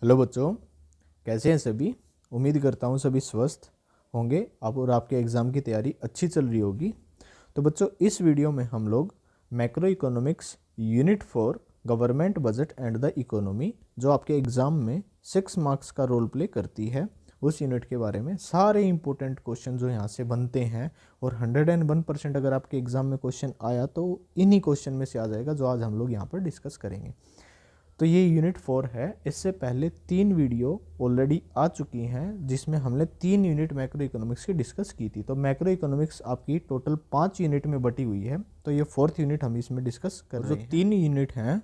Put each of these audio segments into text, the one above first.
Hello बच्चों, कैसे हैं सभी। उम्मीद करता हूँ सभी स्वस्थ होंगे आप और आपके एग्ज़ाम की तैयारी अच्छी चल रही होगी। तो बच्चों, इस वीडियो में हम लोग macro economics unit 4 government budget and the economy, जो आपके एग्ज़ाम में 6 मार्क्स का रोल प्ले करती है, उस यूनिट के बारे में सारे इंपॉर्टेंट क्वेश्चन जो यहाँ से बनते हैं। और 101% अगर आपके एग्ज़ाम में क्वेश्चन आया तो इन्हीं क्वेश्चन में से आ जाएगा जो आज हम लोग यहाँ पर डिस्कस करेंगे। तो ये यूनिट 4 है। इससे पहले 3 वीडियो ऑलरेडी आ चुकी हैं जिसमें हमने 3 यूनिट मैक्रो इकोनॉमिक्स की डिस्कस की थी। तो मैक्रो इकोनॉमिक्स आपकी टोटल 5 यूनिट में बटी हुई है। तो ये 4th यूनिट हम इसमें डिस्कस कर रहे हैं। जो 3 यूनिट हैं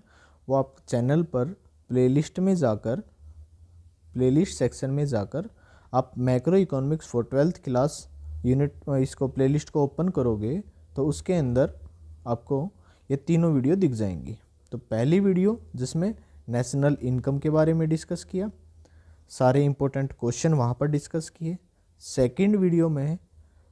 वो आप चैनल पर प्लेलिस्ट में जाकर, प्लेलिस्ट सेक्शन में जाकर आप macro economics for 12th class unit इसको प्लेलिस्ट को ओपन करोगे तो उसके अंदर आपको ये तीनों वीडियो दिख जाएंगी। तो पहली वीडियो जिसमें नेशनल इनकम के बारे में डिस्कस किया, सारे इंपॉर्टेंट क्वेश्चन वहाँ पर डिस्कस किए। सेकंड वीडियो में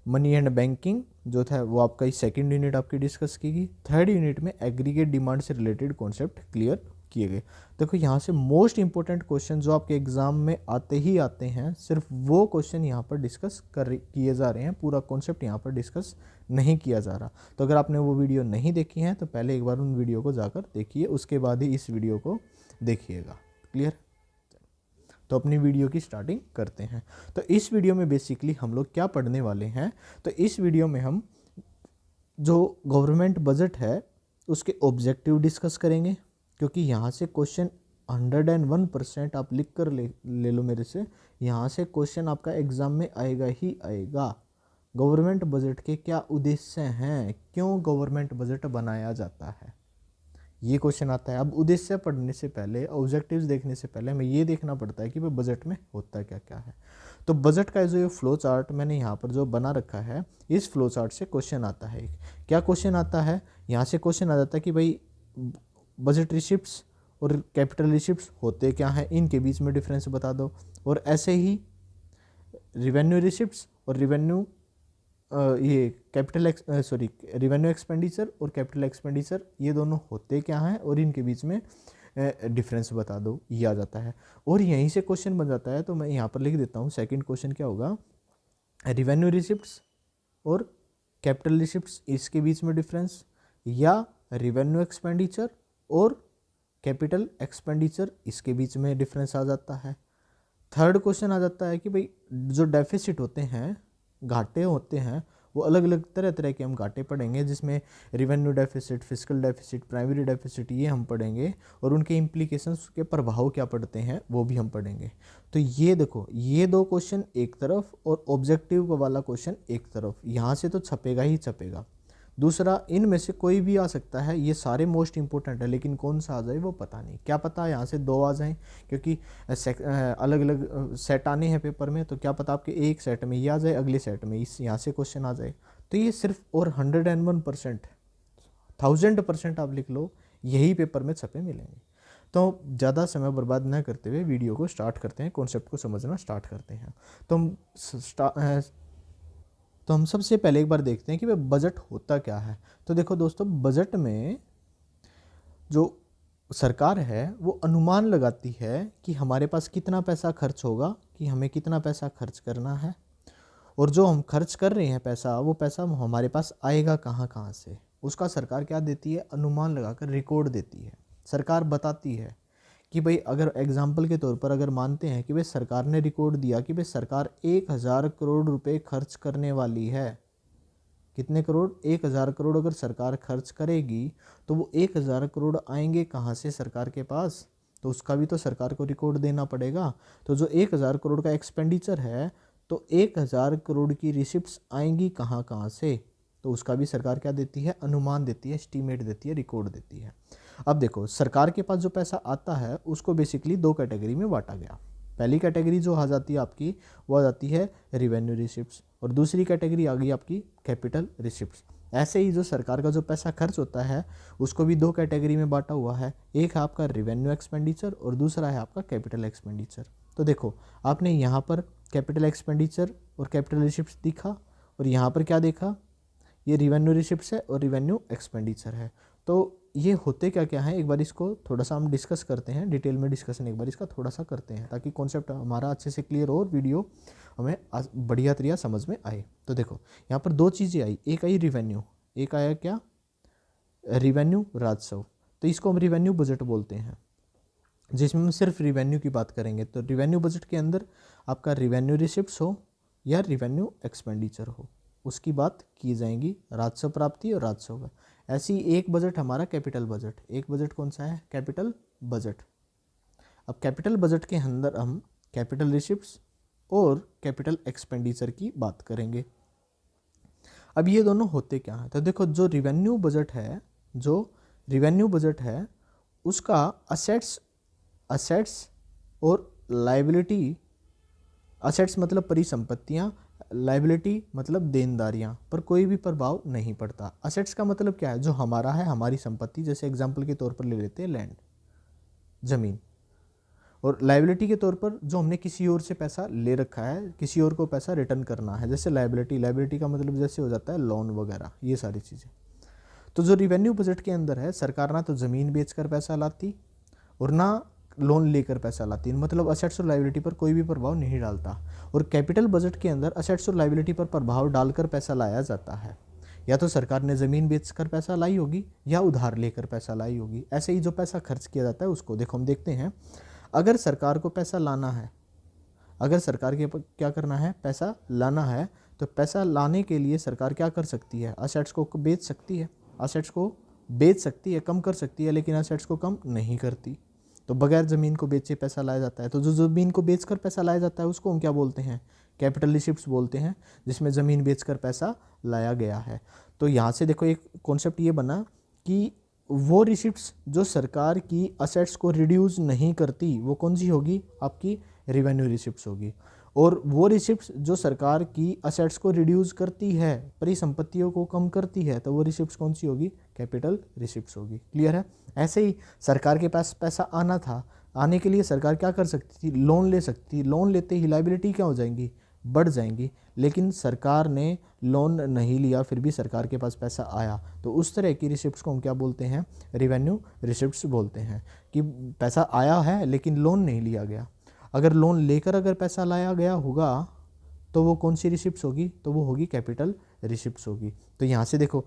मनी एंड बैंकिंग जो था वो आपका सेकंड यूनिट आपकी डिस्कस की गई। थर्ड यूनिट में एग्रीगेट डिमांड से रिलेटेड कॉन्सेप्ट क्लियर किए गए। देखो यहाँ से मोस्ट इंपॉर्टेंट क्वेश्चन जो आपके एग्जाम में आते ही आते हैं, सिर्फ वो क्वेश्चन यहाँ पर डिस्कस किए जा रहे हैं। पूरा कॉन्सेप्ट यहाँ पर डिस्कस नहीं किया जा रहा। तो अगर आपने वो वीडियो नहीं देखी है तो पहले एक बार उन वीडियो को जाकर देखिए, उसके बाद ही इस वीडियो को देखिएगा। क्लियर? तो अपनी वीडियो की स्टार्टिंग करते हैं। तो इस वीडियो में बेसिकली हम लोग क्या पढ़ने वाले हैं, तो इस वीडियो में हम जो गवर्नमेंट बजट है उसके ऑब्जेक्टिव डिस्कस करेंगे, क्योंकि यहाँ से क्वेश्चन 101% आप लिख कर ले लो मेरे से, यहाँ से क्वेश्चन आपका एग्ज़ाम में आएगा ही आएगा। गवर्नमेंट बजट के क्या उद्देश्य हैं, क्यों गवर्नमेंट बजट बनाया जाता है, ये क्वेश्चन आता है। अब उद्देश्य पढ़ने से पहले, ऑब्जेक्टिव्स देखने से पहले हमें ये देखना पड़ता है कि भाई बजट में होता क्या क्या है। तो बजट का जो ये फ्लो चार्ट मैंने यहाँ पर जो बना रखा है, इस फ्लो चार्ट से क्वेश्चन आता है। क्या क्वेश्चन आता है, यहाँ से क्वेश्चन आ जाता है कि भाई बजट रिसिप्ट्स और कैपिटल रिसिप्ट्स होते क्या हैं, इनके बीच में डिफरेंस बता दो। और ऐसे ही रिवेन्यू रिसिप्ट्स और रिवेन्यू रिवेन्यू एक्सपेंडिचर और कैपिटल एक्सपेंडिचर, ये दोनों होते क्या हैं और इनके बीच में डिफरेंस बता दो, ये आ जाता है। और यहीं से क्वेश्चन बन जाता है। तो मैं यहाँ पर लिख देता हूँ, सेकंड क्वेश्चन क्या होगा, रिवेन्यू रिसिप्ट्स और कैपिटल रिसिप्ट्स इसके बीच में डिफरेंस, या रिवेन्यू एक्सपेंडिचर और कैपिटल एक्सपेंडिचर इसके बीच में डिफरेंस आ जाता है। थर्ड क्वेश्चन आ जाता है कि भाई जो डेफिसिट होते हैं, घाटे होते हैं, वो अलग अलग तरह तरह के हम घाटे पढ़ेंगे, जिसमें revenue deficit, fiscal deficit, primary deficit, ये हम पढ़ेंगे। और उनके इम्प्लीकेशंस के प्रभाव क्या पड़ते हैं वो भी हम पढ़ेंगे। तो ये देखो, ये दो क्वेश्चन एक तरफ और ऑब्जेक्टिव वाला क्वेश्चन एक तरफ, यहाँ से तो छपेगा ही छपेगा। दूसरा, इनमें से कोई भी आ सकता है, ये सारे मोस्ट इंपॉर्टेंट है, लेकिन कौन सा आ जाए वो पता नहीं। क्या पता यहाँ से 2 आ जाएं, क्योंकि अलग अलग सेट आने हैं पेपर में। तो क्या पता आपके एक सेट में ये आ जाए, अगले सेट में इस यहाँ से क्वेश्चन आ जाए। तो ये सिर्फ और 101%, 1000% आप लिख लो, यही पेपर में छपे मिलेंगे। तो ज़्यादा समय बर्बाद न करते हुए वीडियो को स्टार्ट करते हैं, कॉन्सेप्ट को समझना स्टार्ट करते हैं। तो हम सबसे पहले एक बार देखते हैं कि भाई बजट होता क्या है। तो देखो दोस्तों, बजट में जो सरकार है वो अनुमान लगाती है कि हमारे पास कितना पैसा खर्च होगा, कि हमें कितना पैसा खर्च करना है, और जो हम खर्च कर रहे हैं पैसा, वो पैसा हमारे पास आएगा कहाँ कहाँ से, उसका सरकार क्या देती है, अनुमान लगाकर रिकॉर्ड देती है। सरकार बताती है कि भाई, अगर एग्जाम्पल के तौर पर अगर मानते हैं कि भाई सरकार ने रिकॉर्ड दिया कि भाई सरकार 1000 करोड़ रुपए खर्च करने वाली है। कितने करोड़? 1000 करोड़ अगर सरकार खर्च करेगी तो वो 1000 करोड़ आएंगे कहाँ से सरकार के पास, तो उसका भी तो सरकार को रिकॉर्ड देना पड़ेगा। तो जो 1000 करोड़ का एक्सपेंडिचर है, तो 1000 करोड़ की रिसिप्ट्स आएंगी कहाँ कहाँ से, तो उसका भी सरकार क्या देती है, अनुमान देती है, एस्टीमेट देती है, रिकॉर्ड देती है। अब देखो, सरकार के पास जो पैसा आता है उसको बेसिकली 2 कैटेगरी में बांटा गया। पहली कैटेगरी जो आ जाती है आपकी, वो आ जाती है रिवेन्यू रिसिप्ट्स, और दूसरी कैटेगरी आ गई आपकी कैपिटल रिसिप्ट्स। ऐसे ही जो सरकार का जो पैसा खर्च होता है उसको भी 2 कैटेगरी में बांटा हुआ है। एक है आपका रिवेन्यू एक्सपेंडिचर और दूसरा है आपका कैपिटल एक्सपेंडिचर। तो देखो, आपने यहाँ पर कैपिटल एक्सपेंडिचर और कैपिटल रिसिप्ट्स दिखा, और यहाँ पर क्या देखा, ये रिवेन्यू रिसिप्ट्स है और रिवेन्यू एक्सपेंडिचर है। तो ये होते क्या क्या है, एक बार इसको थोड़ा सा हम डिस्कस करते हैं, डिटेल में डिस्कशन एक बार इसका थोड़ा सा करते हैं ताकि कॉन्सेप्ट हमारा अच्छे से क्लियर हो और वीडियो हमें बढ़िया तरीका समझ में आए। तो देखो यहाँ पर दो चीज़ें आई, एक आई रिवेन्यू, एक आया क्या, रिवेन्यू राजस्व। तो इसको हम रिवेन्यू बजट बोलते हैं, जिसमें हम सिर्फ रिवेन्यू की बात करेंगे। तो रिवेन्यू बजट के अंदर आपका रिवेन्यू रिसिप्ट्स हो या रिवेन्यू एक्सपेंडिचर हो, उसकी बात की जाएगी, राजस्व प्राप्ति और राजस्व का। ऐसी एक बजट हमारा कैपिटल बजट, एक बजट कौन सा है, कैपिटल बजट। अब कैपिटल बजट के अंदर हम कैपिटल रिसिप्ट्स और कैपिटल एक्सपेंडिचर की बात करेंगे। अब ये दोनों होते क्या हैं, तो देखो जो रिवेन्यू बजट है, जो रिवेन्यू बजट है उसका असेट्स और लाइबिलिटी, असेट्स मतलब परिसंपत्तियाँ, लाइबिलिटी मतलब देनदारियाँ पर कोई भी प्रभाव नहीं पड़ता। असेट्स का मतलब क्या है, जो हमारा है, हमारी संपत्ति, जैसे एग्जांपल के तौर पर ले लेते हैं लैंड, ज़मीन। और लाइबिलिटी के तौर पर जो हमने किसी और से पैसा ले रखा है, किसी और को पैसा रिटर्न करना है, जैसे लाइबिलिटी का मतलब जैसे हो जाता है लोन वगैरह, ये सारी चीज़ें। तो जो रिवेन्यू बजट के अंदर है, सरकार ना तो ज़मीन बेचकर पैसा लाती और ना लोन लेकर पैसा लाती, मतलब असेट्स और लाइबिलिटी पर कोई भी प्रभाव नहीं डालता। और कैपिटल बजट के अंदर असेट्स और लाइबिलिटी पर प्रभाव डालकर पैसा लाया जाता है, या तो सरकार ने ज़मीन बेचकर पैसा लाई होगी या उधार लेकर पैसा लाई होगी। ऐसे ही जो पैसा खर्च किया जाता है उसको देखो हम देखते हैं। अगर सरकार को पैसा लाना है, अगर सरकार के क्या करना है, पैसा लाना है, तो पैसा लाने के लिए सरकार क्या कर सकती है, असेट्स को बेच सकती है, असेट्स को बेच सकती है, कम कर सकती है, लेकिन असेट्स को कम नहीं करती। तो बगैर ज़मीन को बेचे पैसा लाया जाता है। तो जो ज़मीन को बेचकर पैसा लाया जाता है उसको हम क्या बोलते हैं, कैपिटल रिसिप्ट्स बोलते हैं, जिसमें ज़मीन बेचकर पैसा लाया गया है। तो यहाँ से देखो एक कॉन्सेप्ट ये बना कि वो रिसिप्ट्स जो सरकार की असेट्स को रिड्यूस नहीं करती वो कौन सी होगी, आपकी रिवेन्यू रिसिप्ट्स होगी। और वो रिसिप्ट्स जो सरकार की असेट्स को रिड्यूस करती है, परिसंपत्तियों को कम करती है, तो वो रिसिप्ट्स कौन सी होगी, कैपिटल रिसिप्ट्स होगी। क्लियर है। ऐसे ही सरकार के पास पैसा आना था, आने के लिए सरकार क्या कर सकती थी, लोन ले सकती थी। लोन लेते ही लाइबिलिटी क्या हो जाएंगी, बढ़ जाएंगी, लेकिन सरकार ने लोन नहीं लिया, फिर भी सरकार के पास पैसा आया, तो उस तरह की रिसिप्ट्स को हम क्या बोलते हैं, रिवेन्यू रिसिप्ट्स बोलते हैं। कि पैसा आया है लेकिन लोन नहीं लिया गया। अगर लोन लेकर अगर पैसा लाया गया होगा तो वो कौन सी रिसिप्ट्स होगी, तो वो होगी कैपिटल रिसिप्ट्स होगी। तो यहाँ से देखो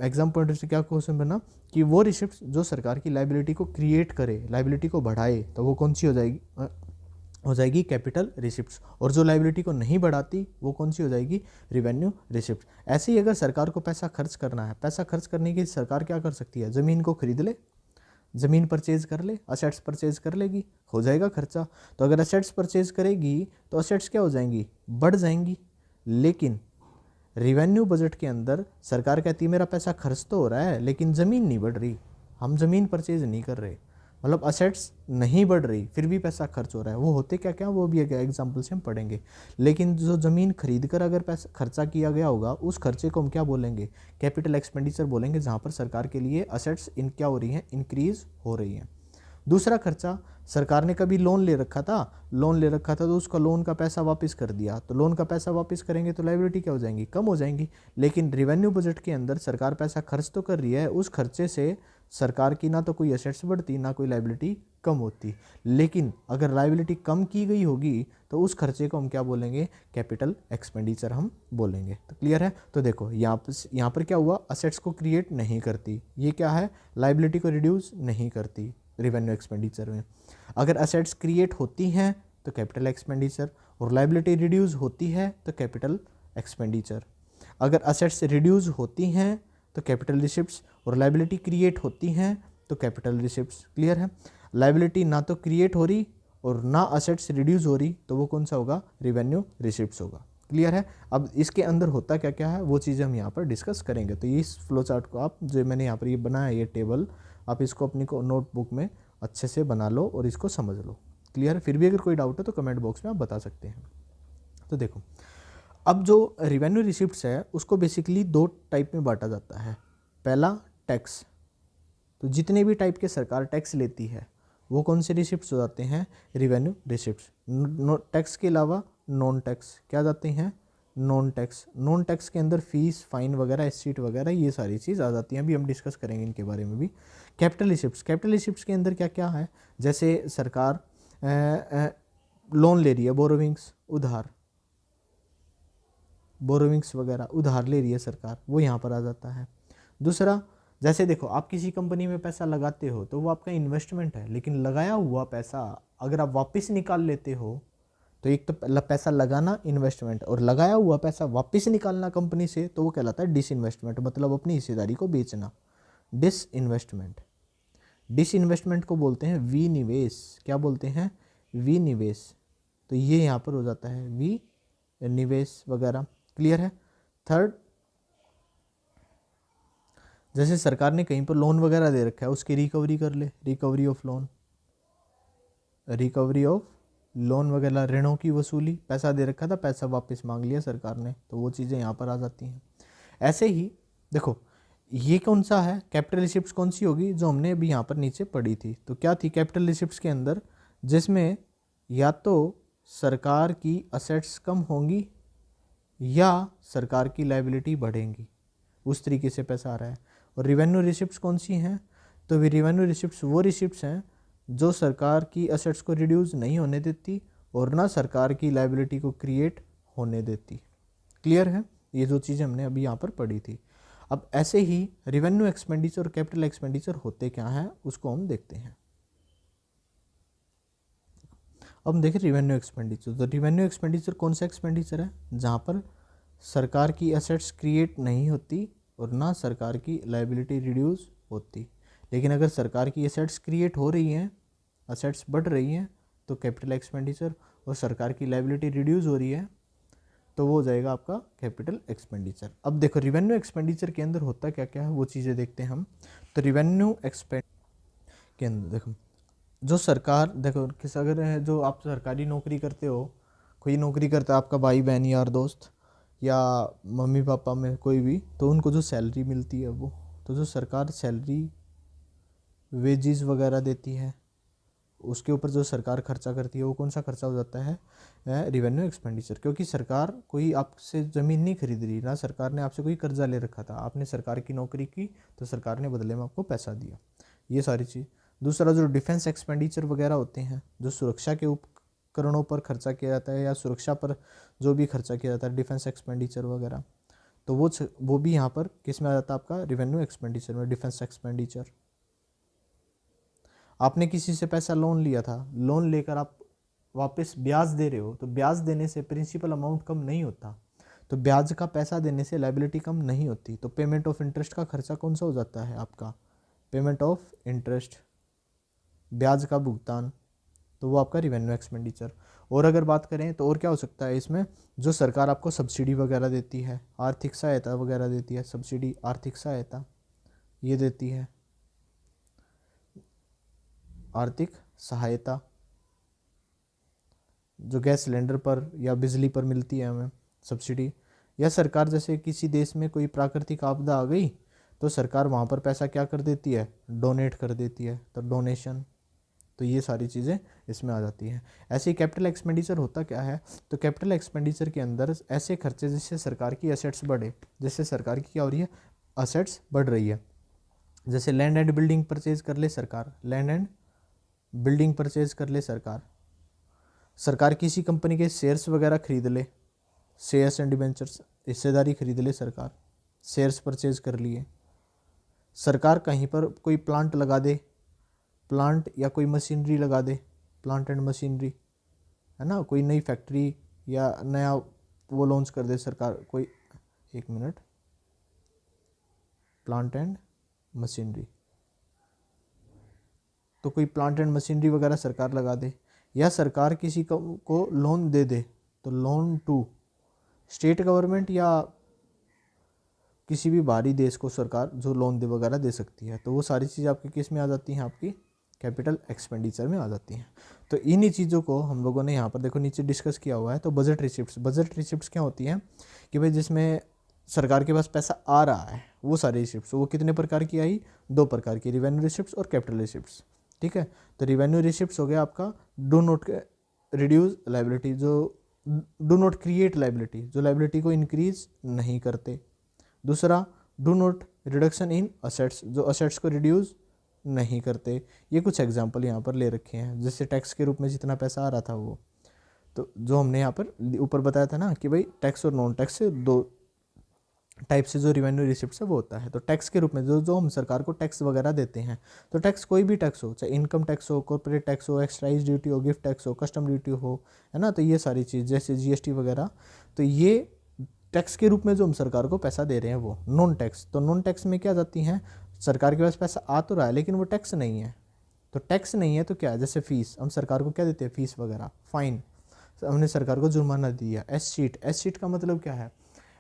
एग्जाम पॉइंट से क्या क्वेश्चन बना कि वो रिसिप्ट्स जो सरकार की लाइबिलिटी को क्रिएट करे, लाइबिलिटी को बढ़ाए, तो वो कौन सी हो जाएगी कैपिटल रिसिप्ट्स। और जो लाइबिलिटी को नहीं बढ़ाती वो कौन सी हो जाएगी, रिवेन्यू रिसिप्ट्स। ऐसे ही अगर सरकार को पैसा खर्च करना है, पैसा खर्च करने के लिए सरकार क्या कर सकती है, ज़मीन को खरीद ले, ज़मीन परचेज कर ले, असेट्स परचेज कर लेगी, हो जाएगा खर्चा। तो अगर असेट्स परचेज करेगी तो असेट्स क्या हो जाएंगी, बढ़ जाएंगी। लेकिन रिवेन्यू बजट के अंदर सरकार कहती है मेरा पैसा खर्च तो हो रहा है लेकिन ज़मीन नहीं बढ़ रही, हम ज़मीन परचेज नहीं कर रहे, मतलब असेट्स नहीं बढ़ रही, फिर भी पैसा खर्च हो रहा है। वो होते क्या क्या, वो भी एग्जाम्पल से हम पढ़ेंगे। लेकिन जो ज़मीन खरीद कर अगर पैसा खर्चा किया गया होगा, उस खर्चे को हम क्या बोलेंगे, कैपिटल एक्सपेंडिचर बोलेंगे, जहाँ पर सरकार के लिए असेट्स क्या हो रही हैं, इंक्रीज हो रही हैं। दूसरा खर्चा, सरकार ने कभी लोन ले रखा था तो उसका लोन का पैसा वापस कर दिया, तो लोन का पैसा वापस करेंगे तो लाइबिलिटी क्या हो जाएंगी, कम हो जाएंगी। लेकिन रिवेन्यू बजट के अंदर सरकार पैसा खर्च तो कर रही है, उस खर्चे से सरकार की ना तो कोई असेट्स बढ़ती ना कोई लाइबिलिटी कम होती। लेकिन अगर लाइबिलिटी कम की गई होगी तो उस खर्चे को हम क्या बोलेंगे, कैपिटल एक्सपेंडिचर हम बोलेंगे। तो क्लियर है। तो देखो यहाँ पर क्या हुआ, असेट्स को क्रिएट नहीं करती, ये क्या है, लाइबिलिटी को रिड्यूस नहीं करती रिवेन्यू एक्सपेंडिचर में। अगर असेट्स क्रिएट होती हैं तो कैपिटल एक्सपेंडिचर, और लाइबिलिटी रिड्यूस होती है तो कैपिटल एक्सपेंडिचर। अगर असेट्स रिड्यूस होती हैं तो कैपिटल रिसिप्ट्स, और लाइबिलिटी क्रिएट होती हैं तो कैपिटल रिसिप्ट्स। क्लियर है। लाइबिलिटी ना तो क्रिएट हो रही और ना असेट्स रिड्यूस हो रही, तो वो कौन सा होगा, रिवेन्यू रिसिप्ट्स होगा। क्लियर है। अब इसके अंदर होता क्या क्या है वो चीज़ें हम यहाँ पर डिस्कस करेंगे। तो इस फ्लो चार्ट को आप जो मैंने यहाँ पर ये बनाया है, ये टेबल, आप इसको अपनी नोटबुक में अच्छे से बना लो और इसको समझ लो। क्लियर है। फिर भी अगर कोई डाउट है तो कमेंट बॉक्स में आप बता सकते हैं। तो देखो अब जो रिवेन्यू रिसिप्ट्स है उसको बेसिकली दो टाइप में बांटा जाता है। पहला टैक्स, तो जितने भी टाइप के सरकार टैक्स लेती है वो कौन से रिसिप्ट्स हो जाते हैं, रिवेन्यू रिसिप्ट्स। टैक्स के अलावा नॉन टैक्स क्या जाते हैं, नॉन टैक्स के अंदर फीस, फाइन वगैरह, एससीट वगैरह, ये सारी चीज़ आ जाती हैं। अभी हम डिस्कस करेंगे इनके बारे में भी। कैपिटल रिसिप्ट्स के अंदर क्या क्या है, जैसे सरकार लोन ले रही है, बोरोविंग्स, उधार, बोरोविंग्स वगैरह उधार ले रही है सरकार, वो यहाँ पर आ जाता है। दूसरा, जैसे देखो आप किसी कंपनी में पैसा लगाते हो तो वो आपका इन्वेस्टमेंट है, लेकिन लगाया हुआ पैसा अगर आप वापस निकाल लेते हो तो एक तो पैसा लगाना इन्वेस्टमेंट, और लगाया हुआ पैसा वापस निकालना कंपनी से तो वो कहलाता है डिसइन्वेस्टमेंट, मतलब अपनी हिस्सेदारी को बेचना, डिसइन्वेस्टमेंट। डिसइन्वेस्टमेंट को बोलते हैं विनिवेश। क्या बोलते हैं? विनिवेश। तो ये यहाँ पर हो जाता है विनिवेश वगैरह। क्लियर है? थर्ड, जैसे सरकार ने कहीं पर लोन वगैरह दे रखा है, उसकी रिकवरी कर ले, recovery of loan, recovery of loan वगैरह, ऋणों की वसूली, पैसा दे रखा था, पैसा वापस मांग लिया सरकार ने, तो वो चीज़ें यहाँ पर आ जाती हैं। ऐसे ही देखो, ये कौन सा है, कैपिटल रिसिप्ट्स कौन सी होगी, जो हमने अभी यहाँ पर नीचे पढ़ी थी। तो क्या थी कैपिटल रिसिप्ट्स के अंदर, जिसमें या तो सरकार की असेट्स कम होंगी या सरकार की लायबिलिटी बढ़ेंगी, उस तरीके से पैसा आ रहा है। और रिवेन्यू रिसिप्ट्स कौन सी हैं, तो रिवेन्यू रिसिप्ट्स वो रिसिप्ट्स हैं जो सरकार की असेट्स को रिड्यूस नहीं होने देती और ना सरकार की लायबिलिटी को क्रिएट होने देती। क्लियर है? ये जो चीज़ें हमने अभी यहाँ पर पढ़ी थी। अब ऐसे ही रिवेन्यू एक्सपेंडिचर और कैपिटल एक्सपेंडिचर होते क्या हैं, उसको हम देखते हैं। अब हम देखें रिवेन्यू एक्सपेंडिचर। तो रिवेन्यू एक्सपेंडिचर कौन सा एक्सपेंडिचर है, जहाँ पर सरकार की असेट्स क्रिएट नहीं होती और ना सरकार की लायबिलिटी रिड्यूस होती। लेकिन अगर सरकार की असेट्स क्रिएट हो रही हैं, असेट्स बढ़ रही हैं, तो कैपिटल एक्सपेंडिचर, और सरकार की लायबिलिटी रिड्यूस हो रही है तो वो हो जाएगा आपका कैपिटल एक्सपेंडिचर। अब देखो रिवेन्यू एक्सपेंडिचर के अंदर होता क्या क्या है, वो चीज़ें देखते हैं हम। तो रिवेन्यू एक्सपेंड के अंदर देखो, जो सरकार, देखो किस, अगर है जो आप सरकारी नौकरी करते हो, कोई नौकरी करता है आपका भाई बहन यार दोस्त या मम्मी पापा में कोई भी, तो उनको जो सैलरी मिलती है वो, तो जो सरकार सैलरी वेजेस वगैरह देती है, उसके ऊपर जो सरकार खर्चा करती है वो कौन सा खर्चा हो जाता है, रिवेन्यू एक्सपेंडिचर। क्योंकि सरकार कोई आपसे ज़मीन नहीं खरीद रही, ना सरकार ने आपसे कोई कर्जा ले रखा था, आपने सरकार की नौकरी की तो सरकार ने बदले में आपको पैसा दिया, ये सारी चीज़। दूसरा, जो डिफेंस एक्सपेंडिचर वगैरह होते हैं, जो सुरक्षा के उपकरणों पर खर्चा किया जाता है या सुरक्षा पर जो भी खर्चा किया जाता है, डिफेंस एक्सपेंडिचर वगैरह, तो वो भी यहाँ पर किस में आ जाता है आपका, रिवेन्यू एक्सपेंडिचर में, डिफेंस एक्सपेंडिचर। आपने किसी से पैसा लोन लिया था, लोन लेकर आप वापस ब्याज दे रहे हो, तो ब्याज देने से प्रिंसिपल अमाउंट कम नहीं होता, तो ब्याज का पैसा देने से लायबिलिटी कम नहीं होती, तो पेमेंट ऑफ इंटरेस्ट का खर्चा कौन सा हो जाता है आपका, पेमेंट ऑफ इंटरेस्ट, ब्याज का भुगतान, तो वो आपका रिवेन्यू एक्सपेंडिचर। और अगर बात करें तो और क्या हो सकता है इसमें, जो सरकार आपको सब्सिडी वगैरह देती है, आर्थिक सहायता वगैरह देती है, सब्सिडी, आर्थिक सहायता ये देती है, आर्थिक सहायता जो गैस सिलेंडर पर या बिजली पर मिलती है हमें सब्सिडी, या सरकार जैसे किसी देश में कोई प्राकृतिक आपदा आ गई तो सरकार वहाँ पर पैसा क्या कर देती है, डोनेट कर देती है, तो डोनेशन, तो ये सारी चीज़ें इसमें आ जाती हैं। ऐसे ही कैपिटल एक्सपेंडिचर होता क्या है, तो कैपिटल एक्सपेंडिचर के अंदर ऐसे खर्चे जिससे सरकार की असेट्स बढ़े, जिससे सरकार की क्या हो रही है, असेट्स बढ़ रही है। जैसे लैंड एंड बिल्डिंग परचेज कर ले सरकार, लैंड एंड बिल्डिंग परचेज कर ले सरकार, सरकार किसी कंपनी के शेयर्स वगैरह खरीद ले, शेयर्स एंड डिबेंचर्स, हिस्सेदारी खरीद ले सरकार, शेयर्स परचेज कर लिए। सरकार कहीं पर कोई प्लांट लगा दे, प्लांट या कोई मशीनरी लगा दे, प्लांट एंड मशीनरी है ना, कोई नई फैक्ट्री या नया वो लॉन्च कर दे सरकार, कोई, एक मिनट, प्लांट एंड मशीनरी, तो कोई प्लांट एंड मशीनरी वगैरह सरकार लगा दे, या सरकार किसी को लोन दे दे, तो लोन टू स्टेट गवर्नमेंट या किसी भी बाहरी देश को सरकार जो लोन दे वगैरह दे सकती है, तो वो सारी चीज़ आपकी किस में आ जाती हैं, आपकी कैपिटल एक्सपेंडिचर में आ जाती हैं। तो इन्हीं चीज़ों को हम लोगों ने यहाँ पर देखो नीचे डिस्कस किया हुआ है। तो बजट रिसिप्ट्स, बजट रिसिप्ट्स क्या होती हैं कि भाई जिसमें सरकार के पास पैसा आ रहा है, वो सारी रिसिप्ट्स, वो कितने प्रकार की आई, दो प्रकार की, रिवेन्यू रिसिप्ट्स और कैपिटल रिसिप्ट्स। ठीक है, तो रिवेन्यू रिसिप्ट्स हो गया आपका डू नॉट रिड्यूस लायबिलिटी, जो डू नॉट क्रिएट लाइबिलिटी, जो लाइबिलिटी को इंक्रीज नहीं करते। दूसरा, do not reduction in assets, जो असेट्स को रिड्यूस नहीं करते। ये कुछ एग्जांपल यहाँ पर ले रखे हैं, जैसे टैक्स के रूप में जितना पैसा आ रहा था वो, तो जो हमने यहाँ पर ऊपर बताया था ना कि भाई टैक्स और नॉन टैक्स से दो टाइप से जो रिवेन्यू रिसिप्ट है वो होता है। तो टैक्स के रूप में जो जो हम सरकार को टैक्स वगैरह देते हैं, तो टैक्स कोई भी टैक्स हो, चाहे इनकम टैक्स हो, कॉर्पोरेट टैक्स हो, एक्साइज ड्यूटी हो, गिफ्ट टैक्स हो, कस्टम ड्यूटी हो, है ना, तो ये सारी चीज़ जैसे जीएसटी वगैरह, तो ये टैक्स के रूप में जो हम सरकार को पैसा दे रहे हैं वो नॉन टैक्स। तो नॉन टैक्स में क्या जाती हैं, सरकार के पास पैसा आ तो रहा है लेकिन वो टैक्स नहीं है। तो टैक्स नहीं है तो क्या है, जैसे फीस, हम सरकार को क्या देते हैं, फीस वगैरह, फाइन, हमने सरकार को जुर्माना दिया। एस शीट का मतलब क्या है,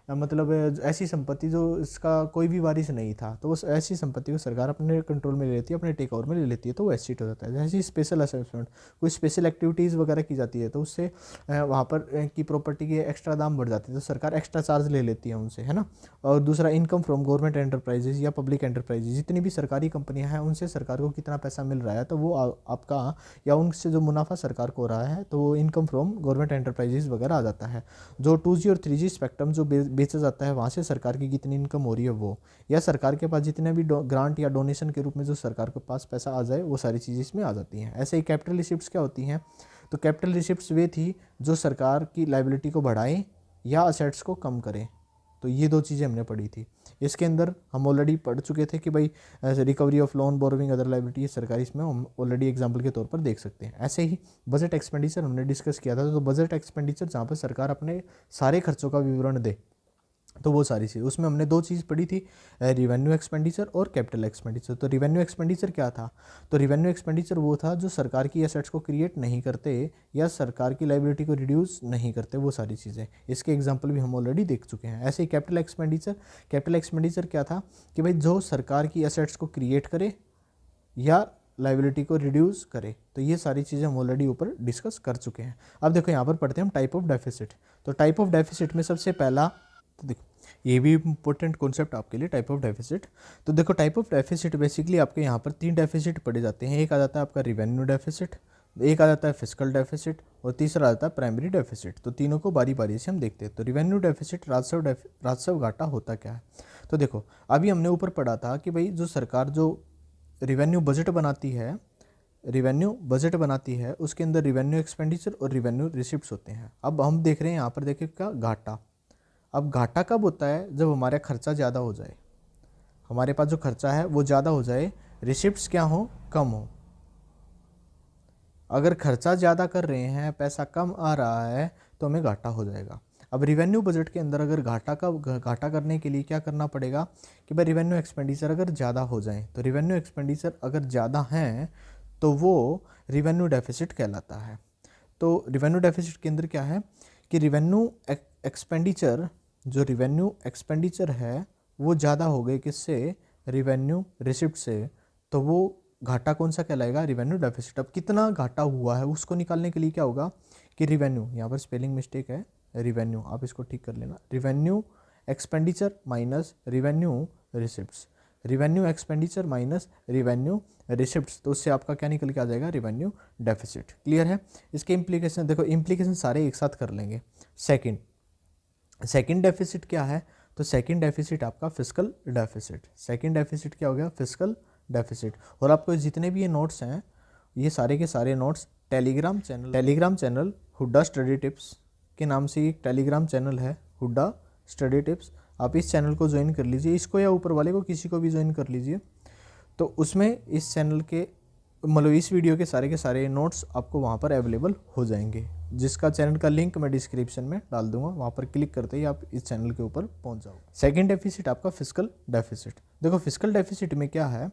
मतलब ऐसी संपत्ति जो इसका कोई भी वारिस नहीं था, तो उस ऐसी संपत्ति को सरकार अपने कंट्रोल में ले लेती है, अपने टेक ओवर में ले लेती है, तो वो एस शीट हो जाता है। जैसे स्पेशल असेसमेंट, कोई स्पेशल एक्टिविटीज़ वगैरह की जाती है तो उससे वहाँ पर की प्रॉपर्टी के एक्स्ट्रा दाम बढ़ जाते हैं, तो सरकार एक्स्ट्रा चार्ज ले लेती है उनसे, है ना। और दूसरा, इनकम फ्रॉम गवर्नमेंट एंटरप्राइजेज या पब्लिक एंटरप्राइजेज, जितनी भी सरकारी कंपनियाँ हैं उनसे सरकार को कितना पैसा मिल रहा है, तो वो आपका, या उनसे जो मुनाफा सरकार को हो रहा है, तो वो इनकम फ्रॉम गवर्नमेंट एंटरप्राइजेज वगैरह आ जाता है। जो 2G और 3G स्पेक्ट्रम जो बेचा जाता है, वहाँ से सरकार की कितनी इनकम हो रही है वो, या सरकार के पास जितने भी ग्रांट या डोनेशन के रूप में जो सरकार के पास पैसा आ जाए, वो सारी चीज़ें इसमें आ जाती हैं। ऐसे ही कैपिटल रिसिप्ट्स क्या होती हैं, तो कैपिटल रिसिप्ट्स वे थी जो सरकार की लाइबिलिटी को बढ़ाएं या असेट्स को कम करें। तो ये दो चीज़ें हमने पढ़ी थी। इसके अंदर हम ऑलरेडी पढ़ चुके थे कि भाई recovery of loan, borrowing, other liability, सरकारी, इसमें हम ऑलरेडी एग्जांपल के तौर पर देख सकते हैं। ऐसे ही बजट एक्सपेंडिचर हमने डिस्कस किया था, तो बजट एक्सपेंडिचर जहाँ पर सरकार अपने सारे खर्चों का विवरण दे, तो वो सारी चीज़, उसमें हमने दो चीज़ पढ़ी थी, रिवेन्यू एक्सपेंडिचर और कैपिटल एक्सपेंडिचर। तो रिवेन्यू एक्सपेंडिचर क्या था, तो रिवेन्यू एक्सपेंडिचर वो था जो सरकार की एसेट्स को क्रिएट नहीं करते या सरकार की लाइबिलिटी को रिड्यूस नहीं करते, वो सारी चीज़ें। इसके एग्जांपल भी हम ऑलरेडी देख चुके हैं। ऐसे ही कैपिटल एक्सपेंडिचर क्या था कि भाई जो सरकार की एसेट्स को क्रिएट करे या लाइबिलिटी को रिड्यूस करे, तो ये सारी चीज़ें हम ऑलरेडी ऊपर डिस्कस कर चुके हैं। अब देखो यहाँ पर पढ़ते हैं हम टाइप ऑफ डेफिसिट। तो टाइप ऑफ डेफिसिट में सबसे पहला, तो देखो ये भी इंपॉर्टेंट कॉन्सेप्ट आपके लिए, टाइप ऑफ डेफिसिट। तो देखो टाइप ऑफ डेफिसिट बेसिकली आपके यहाँ पर 3 डेफिसिट पढ़े जाते हैं। एक आ जाता है आपका रिवेन्यू डेफिसिट, एक आ जाता है फिस्कल डेफिसिट, और तीसरा आ जाता है प्राइमरी डेफिसिट। तो तीनों को बारी बारी से हम देखते हैं। तो रिवेन्यू डेफिसिट, राजस्व घाटा होता क्या है, तो देखो अभी हमने ऊपर पढ़ा था कि भाई जो सरकार जो रिवेन्यू बजट बनाती है उसके अंदर रिवेन्यू एक्सपेंडिचर और रिवेन्यू रिसिप्ट्स होते हैं। अब हम देख रहे हैं यहाँ पर, देखिए क्या घाटा। अब घाटा कब होता है, जब हमारा खर्चा ज़्यादा हो जाए, हमारे पास जो खर्चा है वो ज़्यादा हो जाए, रिसिप्ट्स क्या हो, कम हो। अगर खर्चा ज़्यादा कर रहे हैं, पैसा कम आ रहा है, तो हमें घाटा हो जाएगा। अब रिवेन्यू बजट के अंदर अगर घाटा करने के लिए क्या करना पड़ेगा कि भाई रिवेन्यू एक्सपेंडिचर अगर ज़्यादा हो जाए, तो रिवेन्यू एक्सपेंडिचर अगर ज़्यादा हैं तो वो रिवेन्यू डेफिसिट कहलाता है। तो रिवेन्यू डेफिसिट के अंदर क्या है कि रिवेन्यू एक्सपेंडिचर है वो ज़्यादा हो गए किससे, रिवेन्यू रिसिप्ट से, तो वो घाटा कौन सा कहलाएगा, रिवेन्यू डेफिसिट। अब कितना घाटा हुआ है उसको निकालने के लिए क्या होगा कि रिवेन्यू, यहाँ पर स्पेलिंग मिस्टेक है, रिवेन्यू आप इसको ठीक कर लेना, revenue expenditure minus revenue receipts, revenue expenditure minus revenue receipts, तो उससे आपका क्या निकल के आ जाएगा, रिवेन्यू डेफिसिट। क्लियर है। इसके इम्प्लीकेशन देखो, इम्प्लीकेशन सारे एक साथ कर लेंगे। सेकंड डेफिसिट क्या है, तो सेकंड डेफिसिट आपका फिस्कल डेफिसिट। सेकंड डेफिसिट क्या हो गया, फिस्कल डेफिसिट। और आपको जितने भी ये नोट्स हैं, ये सारे के सारे notes Telegram channel Hooda study tips के नाम से एक टेलीग्राम चैनल है, हुड्डा स्टडी टिप्स। आप इस चैनल को ज्वाइन कर लीजिए, इसको या ऊपर वाले को किसी को भी ज्वाइन कर लीजिए। तो उसमें इस चैनल के मतलब इस वीडियो के सारे नोट्स आपको वहाँ पर अवेलेबल हो जाएंगे, जिसका चैनल का लिंक मैं डिस्क्रिप्शन में डाल दूंगा। वहाँ पर क्लिक करते ही आप इस चैनल के ऊपर पहुँच जाओगे। सेकंड डेफिसिट आपका फिस्कल डेफिसिट। देखो फिस्कल डेफिसिट में क्या है,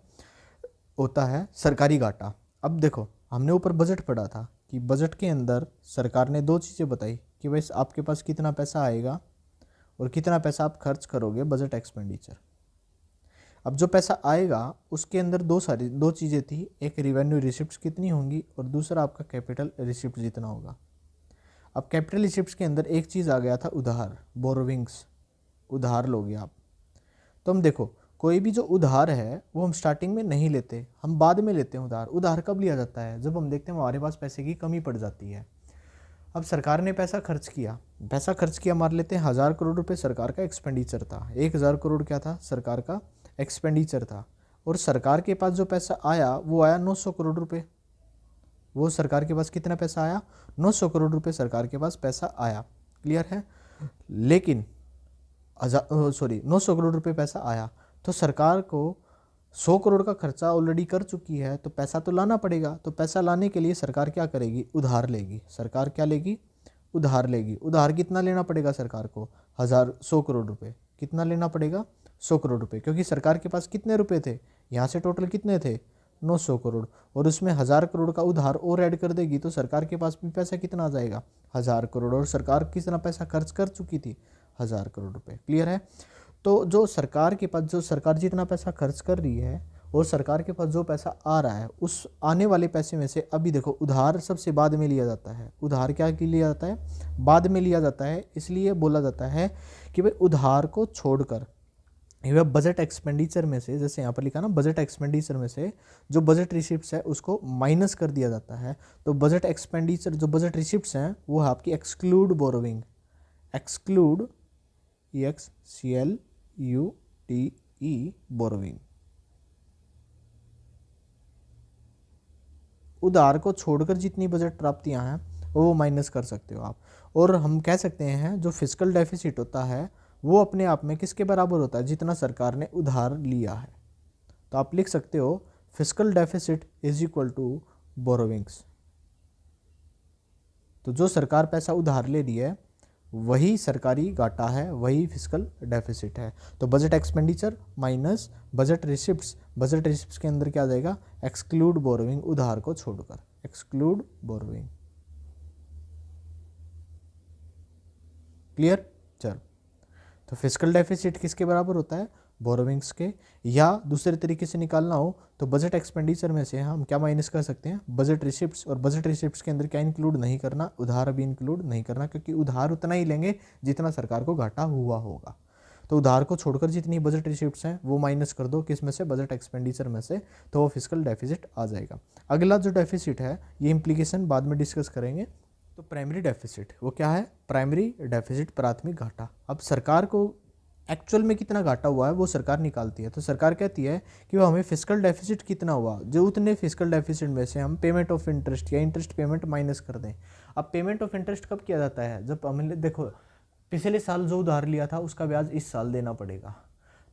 होता है सरकारी घाटा। अब देखो हमने ऊपर बजट पढ़ा था कि बजट के अंदर सरकार ने दो चीज़ें बताई कि भाई आपके पास कितना पैसा आएगा और कितना पैसा आप खर्च करोगे, बजट एक्सपेंडिचर। अब जो पैसा आएगा उसके अंदर दो चीज़ें थी, एक रिवेन्यू रिसिप्ट्स कितनी होंगी और दूसरा आपका कैपिटल रिसिप्ट जितना होगा। अब कैपिटल रिसिप्ट्स के अंदर एक चीज़ आ गया था, उधार, बोरोविंग्स, उधार लोगे आप। तो हम देखो कोई भी जो उधार है वो हम स्टार्टिंग में नहीं लेते, हम बाद में लेते हैं उधार। उधार कब लिया जाता है, जब हम देखते हैं हमारे पास पैसे की कमी पड़ जाती है। अब सरकार ने पैसा खर्च किया, मान लेते हैं 1000 करोड़ रुपए सरकार का एक्सपेंडिचर था, 1000 करोड़ क्या था सरकार का एक्सपेंडिचर था, और सरकार के पास जो पैसा आया वो आया 900 करोड़ रुपए। वो सरकार के पास कितना पैसा आया, 900 करोड़ रुपए सरकार के पास पैसा आया, क्लियर है। लेकिन 900 करोड़ रुपए पैसा आया, तो सरकार को 100 करोड़ का खर्चा ऑलरेडी कर चुकी है, तो पैसा तो लाना पड़ेगा। तो पैसा लाने के लिए सरकार क्या करेगी, उधार लेगी। सरकार क्या लेगी, उधार लेगी। उधार कितना लेना पड़ेगा सरकार को, 100 करोड़ रुपए। कितना लेना पड़ेगा, 100 करोड़ रुपए, क्योंकि सरकार के पास कितने रुपए थे, यहाँ से टोटल कितने थे, 900 करोड़, और उसमें 1000 करोड़ का उधार और ऐड कर देगी, तो सरकार के पास भी पैसा कितना आ जाएगा, 1000 करोड़। और सरकार कितना पैसा खर्च कर चुकी थी, 1000 करोड़ रुपए, क्लियर है। तो जो सरकार के पास, जो सरकार जितना पैसा खर्च कर रही है और सरकार के पास जो पैसा आ रहा है, उस आने वाले पैसे में से अभी देखो उधार सबसे बाद में लिया जाता है। उधार क्या लिया जाता है, बाद में लिया जाता है। इसलिए बोला जाता है कि भाई उधार को छोड़कर वह बजट एक्सपेंडिचर में से, जैसे यहाँ पर लिखा ना, बजट एक्सपेंडिचर में से जो बजट रिसिप्ट्स है उसको माइनस कर दिया जाता है। तो बजट एक्सपेंडिचर, जो बजट रिसिप्ट्स हैं वो है आपकी exclude borrowing, exclude EXCLUDE borrowing. उधार को छोड़कर जितनी बजट प्राप्तियां हैं वो माइनस कर सकते हो आप। और हम कह सकते हैं जो फिस्कल डेफिसिट होता है वो अपने आप में किसके बराबर होता है, जितना सरकार ने उधार लिया है। तो आप लिख सकते हो fiscal deficit is equal to borrowings. तो जो सरकार पैसा उधार ले रही है वही सरकारी घाटा है, वही फिस्कल डेफिसिट है। तो budget expenditure minus budget receipts, budget receipts के अंदर क्या आ जाएगा, एक्सक्लूड बोरोविंग, उधार को छोड़कर, एक्सक्लूड बोरोविंग, क्लियर। चलो, तो फिस्कल डेफिसिट किसके बराबर होता है, बोरोविंग्स के। या दूसरे तरीके से निकालना हो तो बजट एक्सपेंडिचर में से हम क्या माइनस कर सकते हैं, बजट रिसिप्ट्स। और बजट रिसिप्ट्स के अंदर क्या इंक्लूड नहीं करना, उधार भी इंक्लूड नहीं करना, क्योंकि उधार उतना ही लेंगे जितना सरकार को घाटा हुआ होगा। तो उधार को छोड़कर जितनी बजट रिसिप्ट्स हैं वो माइनस कर दो, किस में से, बजट एक्सपेंडिचर में से, तो वो फिस्कल डेफिसिट आ जाएगा। अगला जो डेफिसिट है ये इम्प्लीकेशन बाद में डिस्कस करेंगे। तो प्राइमरी डेफिसिट वो क्या है, प्राइमरी डेफिसिट, प्राथमिक घाटा। अब सरकार को एक्चुअल में कितना घाटा हुआ है वो सरकार निकालती है। तो सरकार कहती है कि वो हमें फिस्कल डेफिसिट कितना हुआ, जो उतने फिस्कल डेफिसिट में से हम पेमेंट ऑफ इंटरेस्ट या इंटरेस्ट पेमेंट माइनस कर दें। अब पेमेंट ऑफ इंटरेस्ट कब किया जाता है, जब हमने देखो पिछले साल जो उधार लिया था उसका ब्याज इस साल देना पड़ेगा।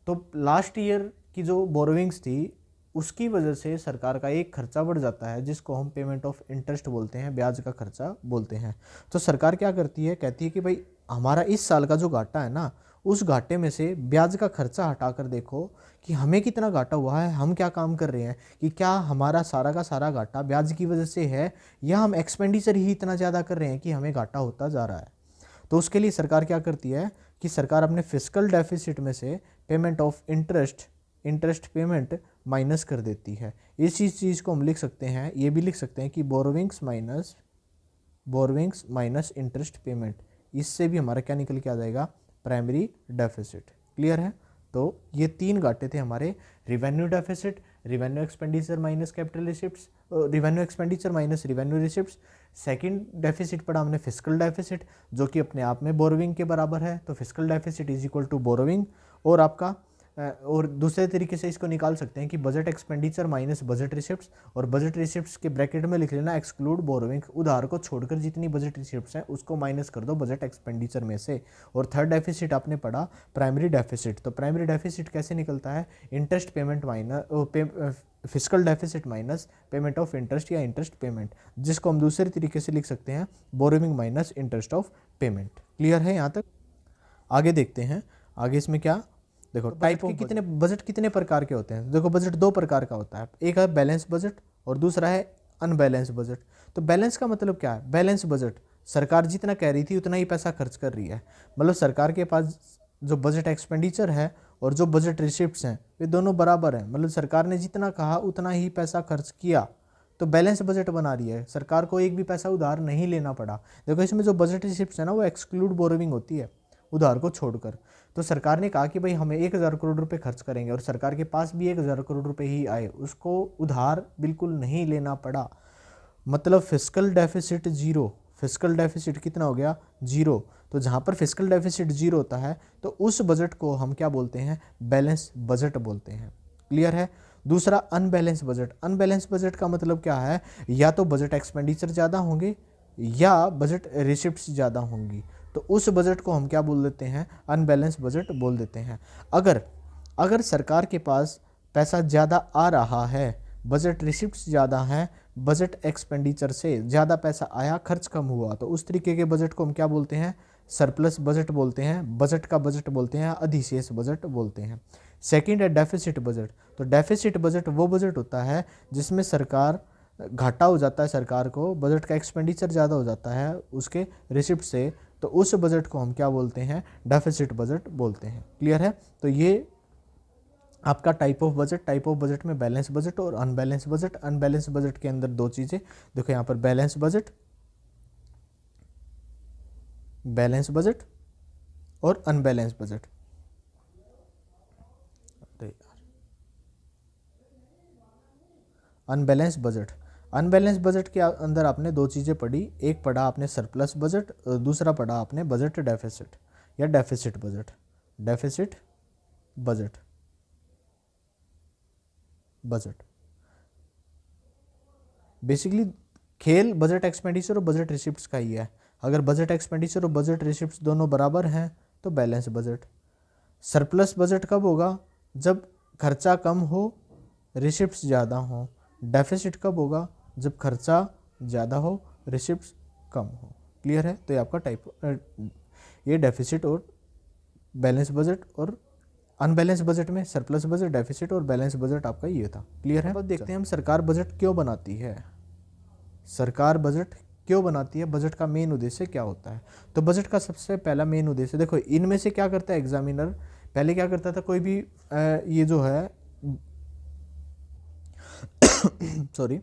तो लास्ट ईयर की जो बोरोविंग्स थी उसकी वजह से सरकार का एक खर्चा बढ़ जाता है जिसको हम पेमेंट ऑफ इंटरेस्ट बोलते हैं, ब्याज का खर्चा बोलते हैं। तो सरकार क्या करती है, कहती है कि भाई हमारा इस साल का जो घाटा है ना, उस घाटे में से ब्याज का खर्चा हटाकर देखो कि हमें कितना घाटा हुआ है, हम क्या काम कर रहे हैं, कि क्या हमारा सारा का सारा घाटा ब्याज की वजह से है या हम एक्सपेंडिचर ही इतना ज़्यादा कर रहे हैं कि हमें घाटा होता जा रहा है। तो उसके लिए सरकार क्या करती है कि सरकार अपने फिस्कल डेफिसिट में से payment of interest payment minus कर देती है। इसी चीज़ को हम लिख सकते हैं, ये भी लिख सकते हैं कि बोरोविंग्स माइनस इंटरेस्ट पेमेंट। इससे भी हमारा क्या निकल के आ जाएगा, प्राइमरी डेफिसिट, क्लियर है। तो ये तीन घाटे थे हमारे, revenue deficit, revenue expenditure minus capital receipts, revenue expenditure minus revenue receipts. Second deficit पड़ा हमने फिस्कल डेफिसिट, जो कि अपने आप में बोरोविंग के बराबर है। तो fiscal deficit is equal to borrowing. और आपका और दूसरे तरीके से इसको निकाल सकते हैं कि budget expenditure minus budget receipts, और बजट रिसिप्ट्स के ब्रैकेट में लिख लेना एक्सक्लूड बोरोविंग। उधार को छोड़कर जितनी बजट रिसिप्ट्स हैं उसको माइनस कर दो बजट एक्सपेंडिचर में से। और थर्ड डेफिसिट आपने पढ़ा प्राइमरी डेफिसिट। तो प्राइमरी डेफिसिट कैसे निकलता है, interest payment minus fiscal deficit minus payment of interest या इंटरेस्ट पेमेंट, जिसको हम दूसरे तरीके से लिख सकते हैं borrowing minus interest of payment. Clear है यहाँ तक। आगे देखते हैं, आगे इसमें क्या, देखो टाइप के कितने बजट कितने प्रकार के होते हैं। देखो बजट दो प्रकार का होता है, एक है बैलेंस बजट और दूसरा है अनबैलेंस बजट। तो बैलेंस का मतलब क्या है, बैलेंस बजट सरकार जितना कह रही थी उतना ही पैसा खर्च कर रही है, मतलब सरकार के पास जो बजट एक्सपेंडिचर है और जो बजट रिसिप्ट्स हैं वे दोनों बराबर हैं, मतलब सरकार ने जितना कहा उतना ही पैसा खर्च किया, तो बैलेंस बजट बना रही है। सरकार को एक भी पैसा उधार नहीं लेना पड़ा। देखो इसमें जो बजट रिसिप्ट्स है ना वो एक्सक्लूड बोरोविंग होती है, उधार को छोड़कर। तो सरकार ने कहा कि भाई हमें 1000 करोड़ रुपए खर्च करेंगे और सरकार के पास भी 1000 करोड़ रुपए ही आए, उसको उधार बिल्कुल नहीं लेना पड़ा, मतलब fiscal deficit zero, fiscal deficit कितना हो गया, 0। तो जहाँ पर फिस्कल डेफिसिट 0 होता है तो उस बजट को हम क्या बोलते हैं, बैलेंस बजट बोलते हैं। क्लियर है। दूसरा अनबैलेंस बजट। अनबैलेंस बजट का मतलब क्या है, या तो बजट एक्सपेंडिचर ज़्यादा होंगे या बजट रिसिप्ट्स ज़्यादा होंगी, तो उस बजट को हम क्या बोल देते हैं, अनबैलेंस बजट बोल देते हैं। अगर सरकार के पास पैसा ज़्यादा आ रहा है, बजट रिसिप्ट्स ज़्यादा हैं, बजट एक्सपेंडिचर से ज़्यादा पैसा आया, खर्च कम हुआ, तो उस तरीके के बजट को हम क्या बोलते हैं, सरप्लस बजट बोलते हैं, बजट का बजट बोलते हैं, अधिशेष बजट बोलते हैं। सेकंड है डेफिसिट बजट। तो डेफिसिट बजट वो बजट होता है जिसमें सरकार घाटा हो जाता है, सरकार को बजट का एक्सपेंडिचर ज़्यादा हो जाता है उसके रिसिप्ट से, तो उस बजट को हम क्या बोलते हैं, डेफिसिट बजट बोलते हैं। क्लियर है। तो ये आपका टाइप ऑफ बजट में बैलेंस बजट और अनबैलेंस बजट। अनबैलेंस बजट के अंदर दो चीज़ें देखो यहाँ पर, बैलेंस बजट और अनबैलेंस बजट। अनबैलेंस बजट के अंदर आपने दो चीज़ें पढ़ी, एक पढ़ा आपने सरप्लस बजट, दूसरा पढ़ा आपने बजट डेफिसिट या डेफिसिट बजट। बेसिकली खेल बजट एक्सपेंडिचर और बजट रिसिप्ट्स का ही है। अगर बजट एक्सपेंडिचर और बजट रिसिप्ट्स दोनों बराबर हैं तो बैलेंस बजट। सरप्लस बजट कब होगा, जब खर्चा कम हो, रिसिप्ट्स ज़्यादा हो। डेफिसिट कब होगा, जब खर्चा ज़्यादा हो, रिसिप्ट्स कम हो। क्लियर है। तो ये आपका ये डेफिसिट और बैलेंस बजट, और अनबैलेंस बजट में सरप्लस बजट, डेफिसिट और बैलेंस बजट आपका ये था। क्लियर है। अब देखते हैं हम सरकार बजट क्यों बनाती है। सरकार बजट क्यों बनाती है, बजट का मेन उद्देश्य क्या होता है। तो बजट का सबसे पहला मेन उद्देश्य देखो, इनमें से क्या करता है एग्जामिनर, पहले क्या करता था, कोई भी ये जो है सॉरी,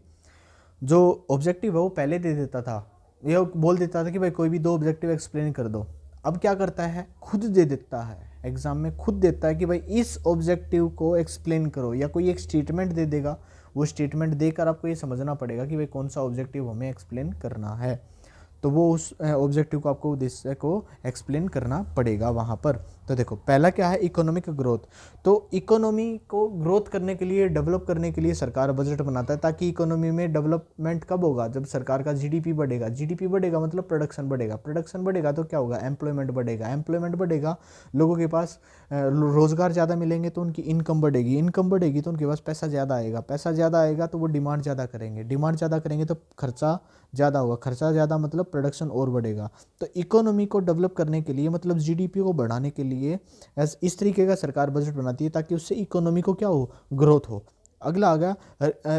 जो ऑब्जेक्टिव है वो पहले दे देता था, ये बोल देता था कि भाई कोई भी दो ऑब्जेक्टिव एक्सप्लेन कर दो। अब क्या करता है, खुद दे देता है, एग्जाम में खुद देता है कि भाई इस ऑब्जेक्टिव को एक्सप्लेन करो, या कोई एक स्टेटमेंट दे देगा, वो स्टेटमेंट देकर आपको ये समझना पड़ेगा कि भाई कौन सा ऑब्जेक्टिव हमें एक्सप्लेन करना है। तो वो उस ऑब्जेक्टिव को आपको उद्देश्य को एक्सप्लेन करना पड़ेगा वहाँ पर। तो देखो पहला क्या है, इकोनॉमिक ग्रोथ। तो इकोनॉमी को ग्रोथ करने के लिए, डेवलप करने के लिए सरकार बजट बनाता है, ताकि इकोनॉमी में डेवलपमेंट कब होगा, जब सरकार का जीडीपी बढ़ेगा। जीडीपी बढ़ेगा मतलब प्रोडक्शन बढ़ेगा, प्रोडक्शन बढ़ेगा तो क्या होगा, एम्प्लॉयमेंट बढ़ेगा, एम्प्लॉयमेंट बढ़ेगा, लोगों के पास रोज़गार ज़्यादा मिलेंगे तो उनकी इनकम बढ़ेगी, इनकम बढ़ेगी तो उनके पास पैसा ज़्यादा आएगा, पैसा ज़्यादा आएगा तो वो डिमांड ज़्यादा करेंगे, डिमांड ज़्यादा करेंगे तो खर्चा ज़्यादा होगा, खर्चा ज़्यादा मतलब प्रोडक्शन और बढ़ेगा। तो इकोनॉमी को डेवलप करने के लिए, मतलब जीडीपी को बढ़ाने के लिए इस तरीके का सरकार बजट बनाती है, ताकि उससे इकोनॉमी को क्या हो, ग्रोथ हो। अगला आ गया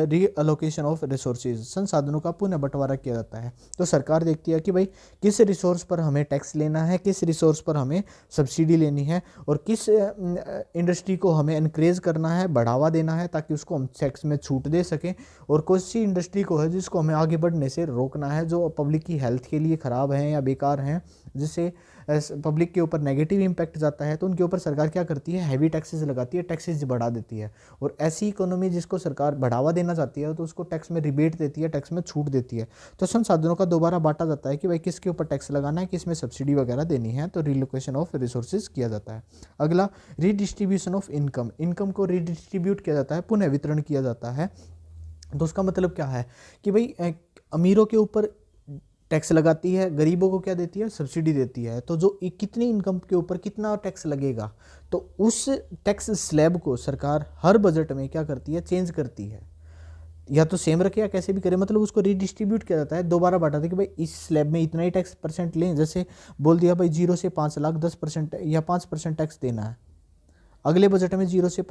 रीअलोकेशन ऑफ रिसोर्सेज, संसाधनों का पुनः बंटवारा किया जाता है। तो सरकार देखती है कि भाई किस रिसोर्स पर हमें टैक्स लेना है, किस रिसोर्स पर हमें सब्सिडी लेनी है, और किस इंडस्ट्री को हमें इनक्रेज करना है, बढ़ावा देना है, ताकि उसको हम टैक्स में छूट दे सकें, और कौन सी इंडस्ट्री को है जिसको हमें आगे बढ़ने से रोकना है, जो पब्लिक की हेल्थ के लिए ख़राब हैं या बेकार हैं, जिससे पब्लिक के ऊपर नेगेटिव इम्पैक्ट जाता है, तो उनके ऊपर सरकार क्या करती है, हैवी टैक्सेस लगाती है, टैक्सेस बढ़ा देती है। और ऐसी इकोनॉमी जिसको सरकार बढ़ावा देना चाहती है तो उसको टैक्स में रिबेट देती है, टैक्स में छूट देती है। तो संसाधनों का दोबारा बांटा जाता है कि भाई किसके ऊपर टैक्स लगाना है, किस में सब्सिडी वगैरह देनी है, तो रिलोकेशन ऑफ रिसोर्सेज किया जाता है। अगला रीडिस्ट्रीब्यूशन ऑफ इनकम, इनकम को रीडिस्ट्रीब्यूट किया जाता है, पुनः वितरण किया जाता है। तो उसका मतलब क्या है कि भाई अमीरों के ऊपर टैक्स लगाती है, गरीबों को क्या देती है, सब्सिडी देती है। तो जो कितनी इनकम के ऊपर कितना टैक्स लगेगा, तो उस टैक्स स्लैब को सरकार हर बजट में क्या करती है, चेंज करती है, या तो सेम रखे या कैसे भी करे, मतलब उसको रीडिस्ट्रीब्यूट किया जाता है, दोबारा बांटा था कि भाई इस स्लैब में इतना ही टैक्स परसेंट लें। जैसे बोल दिया भाई 0 से 5 लाख 10% या 5% टैक्स देना है, अगले बजट में 0 से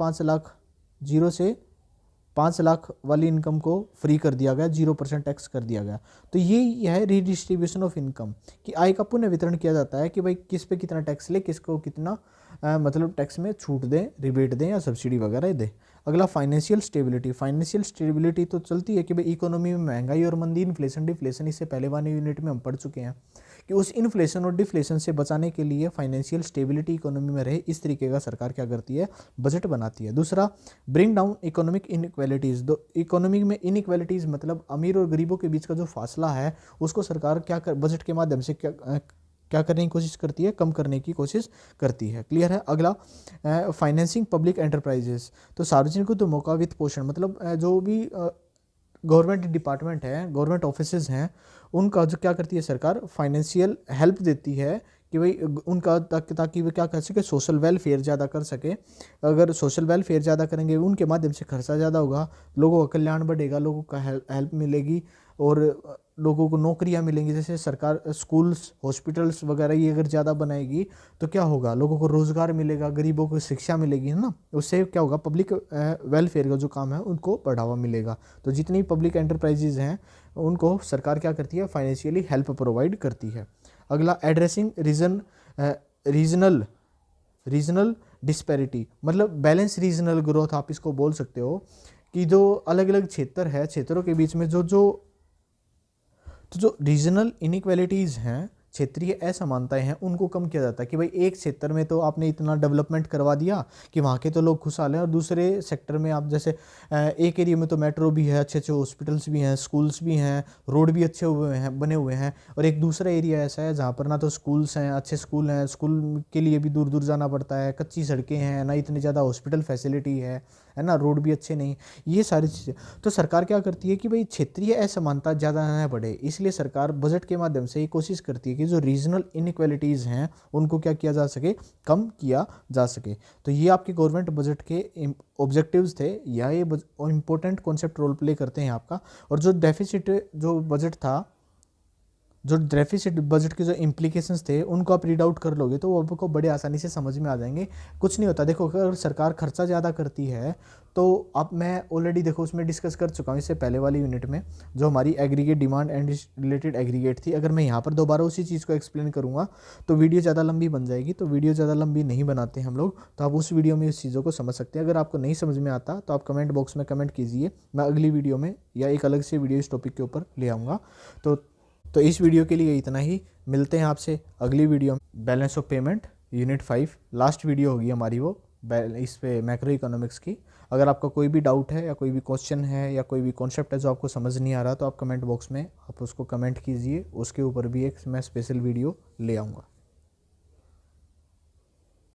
5 लाख वाली इनकम को फ्री कर दिया गया, 0% टैक्स कर दिया गया। तो ये है रीडिस्ट्रीब्यूशन ऑफ इनकम, कि आय का पुनः वितरण किया जाता है कि भाई किस पे कितना टैक्स ले, किसको कितना मतलब टैक्स में छूट दें, रिबेट दें या सब्सिडी वगैरह दें। अगला फाइनेंशियल स्टेबिलिटी। फाइनेंशियल स्टेबिलिटी तो चलती है कि भाई इकोनॉमी में महंगाई और मंदी, इन्फ्लेशन डिफ्लेशन, इससे पहले वाले यूनिट में हम पढ़ चुके हैं कि उस इन्फ्लेशन और डिफ्लेशन से बचाने के लिए फाइनेंशियल स्टेबिलिटी इकोनॉमी में रहे, इस तरीके का सरकार क्या करती है, बजट बनाती है। दूसरा, bring down economic inequalities. Economic में इनइक्वालिटीज़ मतलब अमीर और गरीबों के बीच का जो फासला है उसको सरकार क्या कर बजट के माध्यम से क्या करने की कोशिश करती है, कम करने की कोशिश करती है। क्लियर है। अगला, फाइनेंसिंग पब्लिक एंटरप्राइजेस। तो सार्वजनिक उद्यमों का वित्त पोषण मतलब जो भी गवर्नमेंट डिपार्टमेंट है, गवर्नमेंट ऑफिसेज हैं, उनका जो क्या करती है सरकार, फाइनेंशियल हेल्प देती है कि भाई उनका ताकि वे क्या कर सके, सोशल वेलफेयर ज़्यादा कर सके। अगर सोशल वेलफेयर ज़्यादा करेंगे उनके माध्यम से खर्चा ज़्यादा होगा, लोगों का कल्याण बढ़ेगा, लोगों का हेल्प मिलेगी और लोगों को नौकरियां मिलेंगी। जैसे सरकार स्कूल्स हॉस्पिटल्स वगैरह ये अगर ज़्यादा बनाएगी तो क्या होगा, लोगों को रोज़गार मिलेगा, गरीबों को शिक्षा मिलेगी, है ना। उससे क्या होगा, पब्लिक वेलफेयर का जो काम है उनको बढ़ावा मिलेगा। तो जितनी पब्लिक एंटरप्राइजेज हैं उनको सरकार क्या करती है, फाइनेंशियली हेल्प प्रोवाइड करती है। अगला, एड्रेसिंग रीजनल डिस्पैरिटी मतलब बैलेंस रीजनल ग्रोथ, आप इसको बोल सकते हो कि जो अलग अलग क्षेत्र है, क्षेत्रों के बीच में जो रीजनल इनइक्वालिटीज़ हैं, क्षेत्रीय असमानताएं हैं, उनको कम किया जाता है कि भाई एक क्षेत्र में तो आपने इतना डेवलपमेंट करवा दिया कि वहाँ के तो लोग खुशहाल हैं, और दूसरे सेक्टर में आप जैसे एक एरिया में तो मेट्रो भी है, अच्छे अच्छे हॉस्पिटल्स भी हैं, स्कूल्स भी हैं, रोड भी अच्छे हुए हैं, बने हुए हैं, और एक दूसरा एरिया ऐसा है जहाँ पर ना तो स्कूल्स हैं, अच्छे स्कूल हैं, स्कूल के लिए भी दूर दूर जाना पड़ता है, कच्ची सड़कें हैं, ना इतनी ज़्यादा हॉस्पिटल फैसिलिटी है ना, रोड भी अच्छे नहीं, ये सारी चीज़ें। तो सरकार क्या करती है कि भाई क्षेत्रीय असमानता ज़्यादा न बढ़े, इसलिए सरकार बजट के माध्यम से ये कोशिश करती है कि जो रीजनल इनइक्वालिटीज़ हैं उनको क्या किया जा सके, कम किया जा सके। तो ये आपके गवर्नमेंट बजट के ऑब्जेक्टिव्स थे, या ये इंपॉर्टेंट कॉन्सेप्ट रोल प्ले करते हैं आपका। और जो डेफिसिट जो बजट था, जो डेफिसिट बजट के जो इम्प्लीकेशंस थे उनको आप रीड आउट कर लोगे तो वो आपको बड़े आसानी से समझ में आ जाएंगे। कुछ नहीं होता, देखो अगर सरकार खर्चा ज़्यादा करती है तो अब मैं ऑलरेडी देखो उसमें डिस्कस कर चुका हूँ इससे पहले वाली यूनिट में, जो हमारी aggregate demand and related aggregate थी। अगर मैं यहाँ पर दोबारा उसी चीज़ को एक्सप्लेन करूँगा तो वीडियो ज़्यादा लंबी बन जाएगी, तो वीडियो ज़्यादा लंबी नहीं बनाते हम लोग, तो आप उस वीडियो में इस चीज़ों को समझ सकते हैं। अगर आपको नहीं समझ में आता तो आप कमेंट बॉक्स में कमेंट कीजिए, मैं अगली वीडियो में या एक अलग से वीडियो इस टॉपिक के ऊपर ले आऊँगा। तो इस वीडियो के लिए इतना ही, मिलते हैं आपसे अगली वीडियो में। Balance of payment unit 5 last video होगी हमारी वो इस पे मैक्रो इकोनॉमिक्स की। अगर आपका कोई भी डाउट है या कोई भी क्वेश्चन है या कोई भी कॉन्सेप्ट है जो आपको समझ नहीं आ रहा तो आप कमेंट बॉक्स में आप उसको कमेंट कीजिए, उसके ऊपर भी एक मैं स्पेशल वीडियो ले आऊँगा।